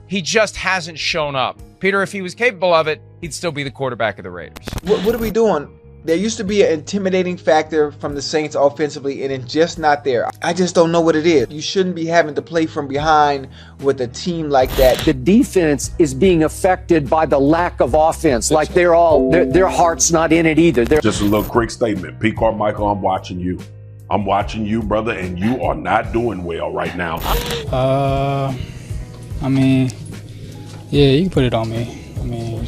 He just hasn't shown up. Peter, if he was capable of it, he'd still be the quarterback of the Raiders. What are we doing? There used to be an intimidating factor from the Saints offensively, and it's just not there. I just don't know what it is. You shouldn't be having to play from behind with a team like that. The defense is being affected by the lack of offense. Like their heart's not in it either. Just a little quick statement. Pete Carmichael, I'm watching you. I'm watching you, brother, and you are not doing well right now. I mean, yeah, you can put it on me. I mean,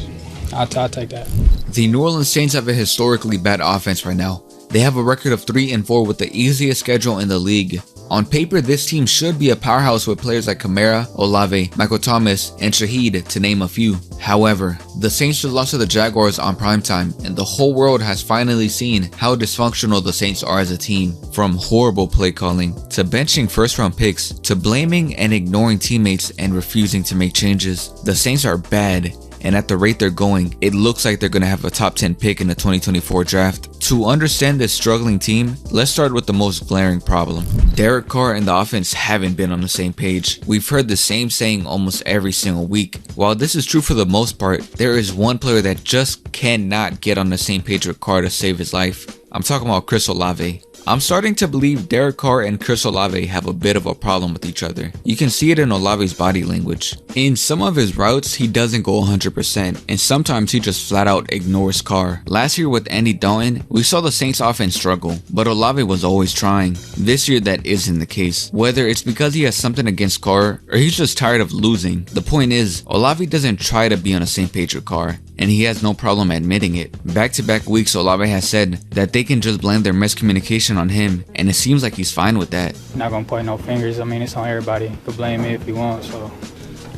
I'll take that. The New Orleans Saints have a historically bad offense right now. They have a record of 3-4 with the easiest schedule in the league. On paper, this team should be a powerhouse with players like Kamara, Olave, Michael Thomas, and Shaheed, to name a few. However, the Saints just lost to the Jaguars on primetime, and the whole world has finally seen how dysfunctional the Saints are as a team. From horrible play calling, to benching first-round picks, to blaming and ignoring teammates and refusing to make changes. The Saints are bad. And at the rate they're going, it looks like they're going to have a top 10 pick in the 2024 draft. To understand this struggling team, let's start with the most glaring problem. Derek Carr and the offense haven't been on the same page. We've heard the same saying almost every single week. While this is true for the most part, there is one player that just cannot get on the same page with Carr to save his life. I'm talking about Chris Olave. I'm starting to believe Derek Carr and Chris Olave have a bit of a problem with each other. You can see it in Olave's body language. In some of his routes, he doesn't go 100%, and sometimes he just flat out ignores Carr. Last year with Andy Dalton, we saw the Saints offense struggle, but Olave was always trying. This year that isn't the case. Whether it's because he has something against Carr, or he's just tired of losing, the point is, Olave doesn't try to be on the same page with Carr, and he has no problem admitting it. Back-to-back weeks, Olave has said that they can just blame their miscommunication on him, and it seems like he's fine with that. Not gonna point no fingers. I mean, it's on everybody. You can blame me if you want. So,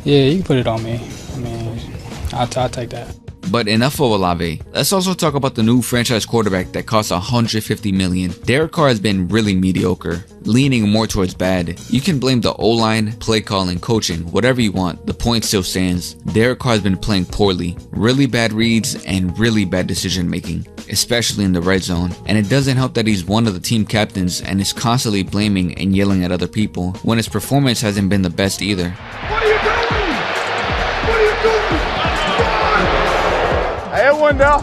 yeah, you can put it on me. I mean, I'll take that. But enough of Olave. Let's also talk about the new franchise quarterback that costs $150 million. Derek Carr has been really mediocre, leaning more towards bad. You can blame the O-line, play calling, coaching, whatever you want. The point still stands. Derek Carr has been playing poorly, really bad reads and really bad decision making, especially in the red zone. And it doesn't help that he's one of the team captains and is constantly blaming and yelling at other people when his performance hasn't been the best either. What are you doing? What are you doing? I had one down.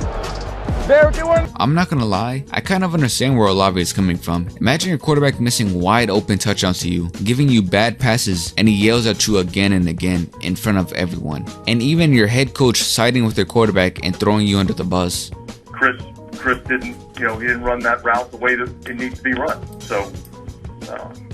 Derek, you one? I'm not gonna lie, I kind of understand where Olave is coming from. Imagine your quarterback missing wide open touchdowns to you, giving you bad passes, and he yells at you again and again in front of everyone. And even your head coach siding with their quarterback and throwing you under the bus. Chris didn't, he didn't run that route the way that it needs to be run. So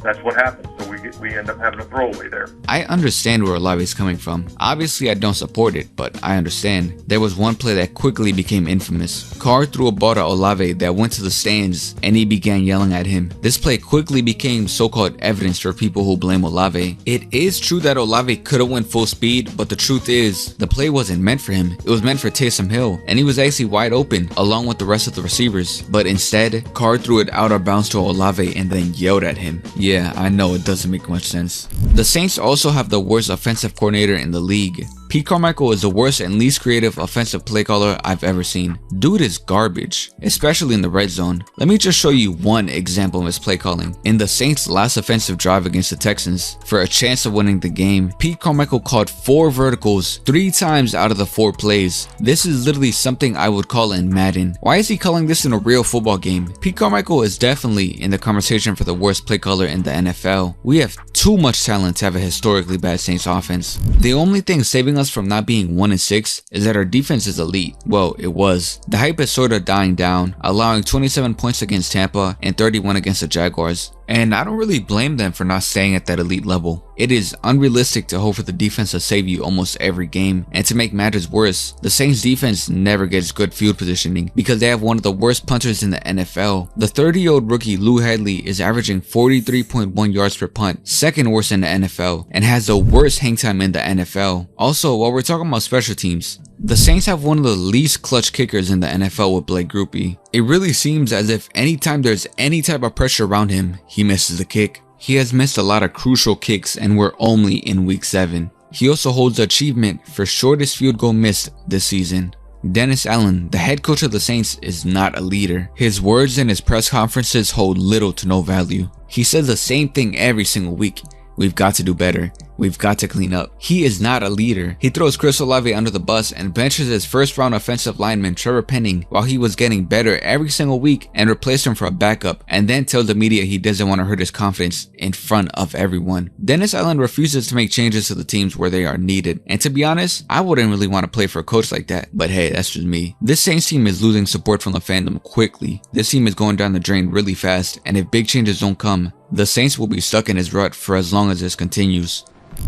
that's what happens. So we end up having a throwaway there. I understand where Olave is coming from. Obviously, I don't support it, but I understand. There was one play that quickly became infamous. Carr threw a ball to Olave that went to the stands, and he began yelling at him. This play quickly became so-called evidence for people who blame Olave. It is true that Olave could have went full speed, but the truth is, the play wasn't meant for him. It was meant for Taysom Hill, and he was actually wide open, along with the rest of the receivers. But instead, Carr threw it out of bounds to Olave and then yelled at him. Yeah, I know it doesn't make much sense. The Saints also have the worst offensive coordinator in the league. Pete Carmichael is the worst and least creative offensive play caller I've ever seen. Dude is garbage, especially in the red zone. Let me just show you one example of his play calling. In the Saints' last offensive drive against the Texans, for a chance of winning the game, Pete Carmichael called 4 verticals 3 times out of the 4 plays. This is literally something I would call in Madden. Why is he calling this in a real football game? Pete Carmichael is definitely in the conversation for the worst play caller in the NFL. We have too much talent to have a historically bad Saints offense. The only thing saving us from not being 1-6 is that our defense is elite. Well, it was. The hype is sort of dying down, allowing 27 points against Tampa and 31 against the Jaguars. And I don't really blame them for not staying at that elite level. It is unrealistic to hope for the defense to save you almost every game, and to make matters worse, the Saints defense never gets good field positioning because they have one of the worst punters in the NFL. The 30-year-old rookie Lou Hadley is averaging 43.1 yards per punt, second worst in the NFL, and has the worst hang time in the NFL. Also, while we're talking about special teams, the Saints have one of the least clutch kickers in the NFL with Blake Grupe. It really seems as if anytime there's any type of pressure around him, he misses the kick. He has missed a lot of crucial kicks and we're only in week 7. He also holds the achievement for shortest field goal missed this season. Dennis Allen, the head coach of the Saints, is not a leader. His words in his press conferences hold little to no value. He says the same thing every single week. We've got to do better. We've got to clean up. He is not a leader. He throws Chris Olave under the bus and benches his first round offensive lineman Trevor Penning while he was getting better every single week and replaced him for a backup, and then tells the media he doesn't want to hurt his confidence in front of everyone. Dennis Allen refuses to make changes to the teams where they are needed, and to be honest, I wouldn't really want to play for a coach like that, but hey, that's just me. This Saints team is losing support from the fandom quickly. This team is going down the drain really fast, and if big changes don't come, the Saints will be stuck in his rut for as long as this continues.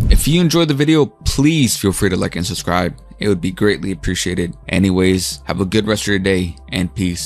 If you enjoyed the video, please feel free to like and subscribe. It would be greatly appreciated. Anyways, have a good rest of your day and peace.